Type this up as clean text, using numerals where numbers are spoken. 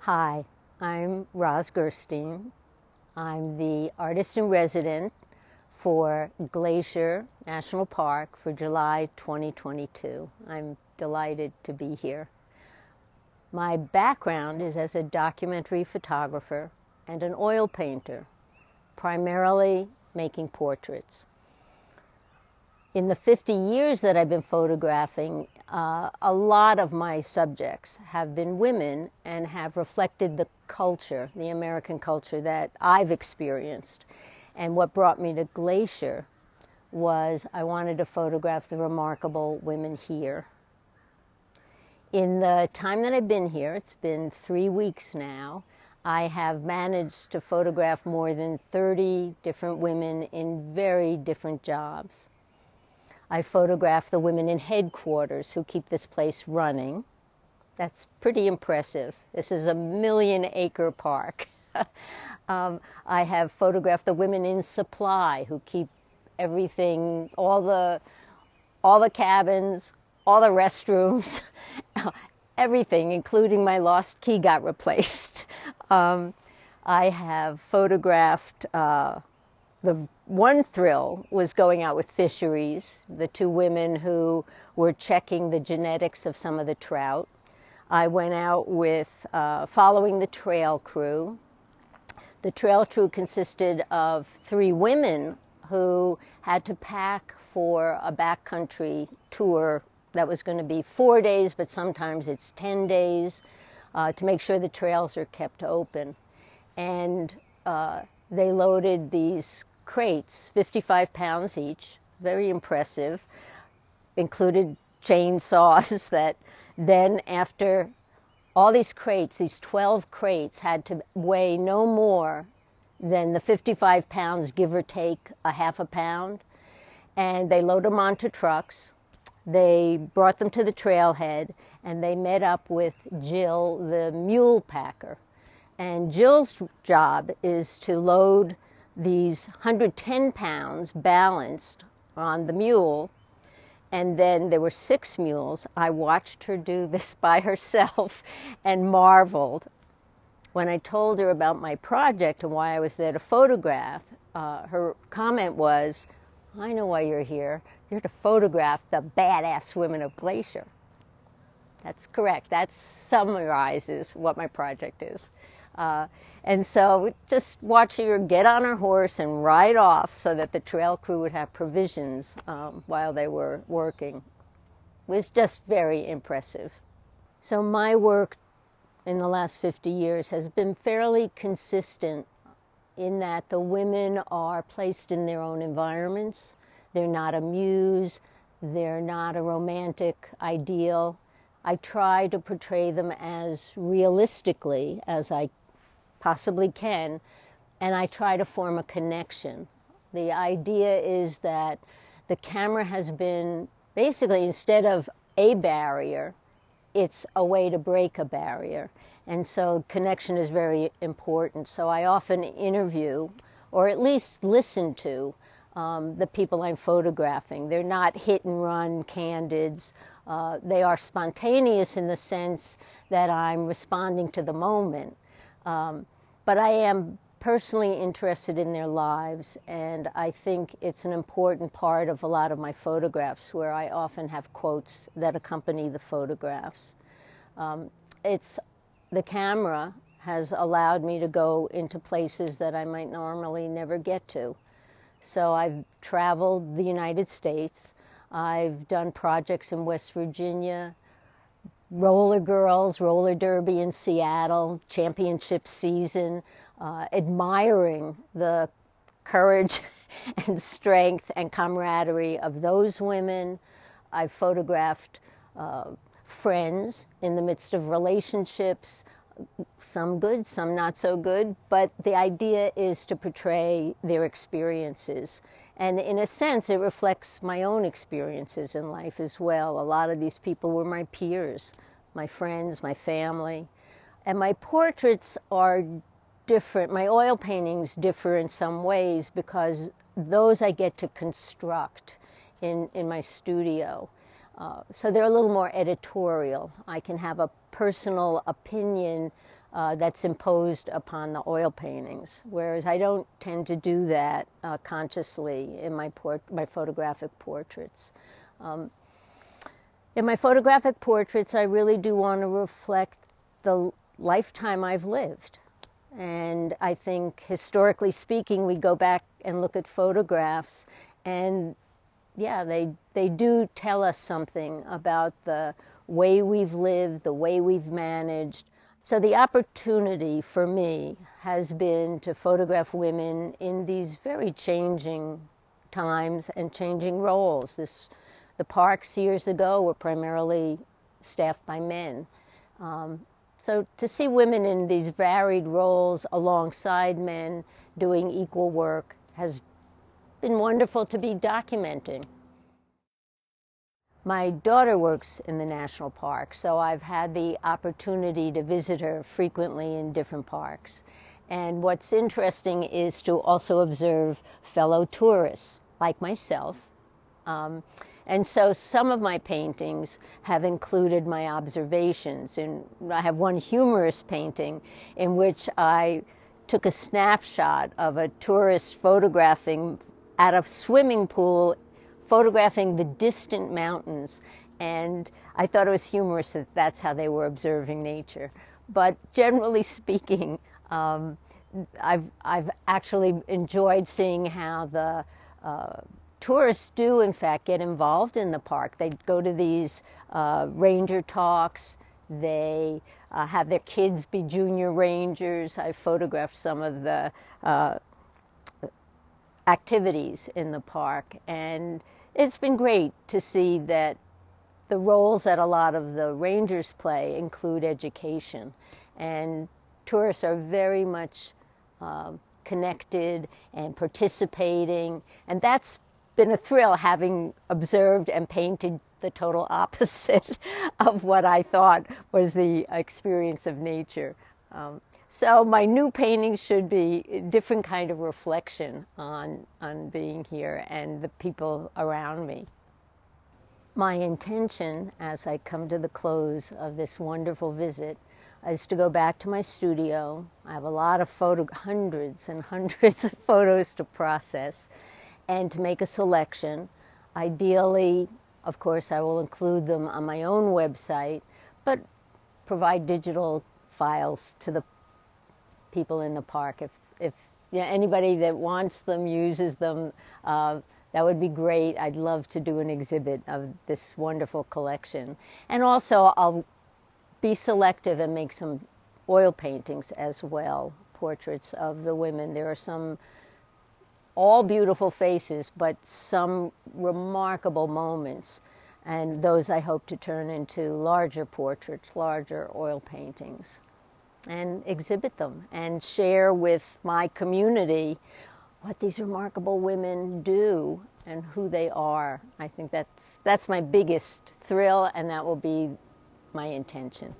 Hi, I'm Ros Gerstein. I'm the artist in resident for Glacier National Park for July 2022. I'm delighted to be here. My background is as a documentary photographer and an oil painter, primarily making portraits. In the 50 years that I've been photographing, a lot of my subjects have been women and have reflected the culture, the American culture that I've experienced. And what brought me to Glacier was I wanted to photograph the remarkable women here. In the time that I've been here, it's been 3 weeks now, I have managed to photograph more than 30 different women in very different jobs. I photographed the women in headquarters who keep this place running. That's pretty impressive. This is a 1,000,000-acre park. I have photographed the women in supply who keep everything, all the cabins, all the restrooms, everything, including my lost key got replaced. I have photographed the one thrill was going out with fisheries, the two women who were checking the genetics of some of the trout. I went out with following the trail crew. The trail crew consisted of 3 women who had to pack for a backcountry tour that was going to be 4 days, but sometimes it's 10 days, to make sure the trails are kept open. And they loaded these crates, 55 pounds each, very impressive, included chainsaws that then after all these crates, these 12 crates had to weigh no more than the 55 pounds, give or take a half a pound. And they load them onto trucks. They brought them to the trailhead and they met up with Jill, the mule packer. And Jill's job is to load these 110 pounds balanced on the mule. And then there were 6 mules. I watched her do this by herself and marveled. When I told her about my project and why I was there to photograph, her comment was, "I know why you're here. You're to photograph the badass women of Glacier." That's correct. That summarizes what my project is. And so just watching her get on her horse and ride off so that the trail crew would have provisions while they were working was just very impressive. So my work in the last 50 years has been fairly consistent in that the women are placed in their own environments. They're not a muse. They're not a romantic ideal. I try to portray them as realistically as I possibly can, and I try to form a connection. The idea is that the camera has been basically, instead of a barrier, it's a way to break a barrier. And so connection is very important. So I often interview, or at least listen to, the people I'm photographing. They're not hit and run candids. They are spontaneous in the sense that I'm responding to the moment. But I am personally interested in their lives, and I think it's an important part of a lot of my photographs, where I often have quotes that accompany the photographs. The camera has allowed me to go into places that I might normally never get to. So I've traveled the United States. I've done projects in West Virginia, roller girls, roller derby in Seattle, championship season, admiring the courage and strength and camaraderie of those women. I've photographed friends in the midst of relationships, some good, some not so good, but the idea is to portray their experiences. And in a sense, it reflects my own experiences in life as well. A lot of these people were my peers, my friends, my family. And my portraits are different. My oil paintings differ in some ways because those I get to construct in my studio. So they're a little more editorial. I can have a personal opinion that's imposed upon the oil paintings, whereas I don't tend to do that consciously in my photographic portraits. In my photographic portraits, I really do want to reflect the lifetime I've lived. And I think, historically speaking, we go back and look at photographs, and yeah, they do tell us something about the way we've lived, the way we've managed. So the opportunity for me has been to photograph women in these very changing times and changing roles. The parks years ago were primarily staffed by men. So to see women in these varied roles alongside men doing equal work has been wonderful to be documenting. My daughter works in the national park, so I've had the opportunity to visit her frequently in different parks. And what's interesting is to also observe fellow tourists, like myself. And so some of my paintings have included my observations. And I have one humorous painting in which I took a snapshot of a tourist photographing at a swimming pool, photographing the distant mountains. And I thought it was humorous that that's how they were observing nature. But generally speaking, I've actually enjoyed seeing how the tourists do, in fact, get involved in the park. They go to these ranger talks. They have their kids be junior rangers. I photographed some of the activities in the park. And it's been great to see that the roles that a lot of the rangers play include education. And tourists are very much connected and participating. And that's been a thrill, having observed and painted the total opposite of what I thought was the experience of nature. So my new painting should be a different kind of reflection on being here and the people around me. My intention, as I come to the close of this wonderful visit, is to go back to my studio. I have a lot of hundreds and hundreds of photos to process, and to make a selection. Ideally, of course, I will include them on my own website, but provide digital files to the people in the park. If anybody that wants them, uses them, that would be great. I'd love to do an exhibit of this wonderful collection. And also, I'll be selective and make some oil paintings as well, portraits of the women. There are some all beautiful faces, but some remarkable moments. And those I hope to turn into larger portraits, larger oil paintings, and exhibit them and share with my community what these remarkable women do and who they are. I think that's my biggest thrill, and that will be my intention.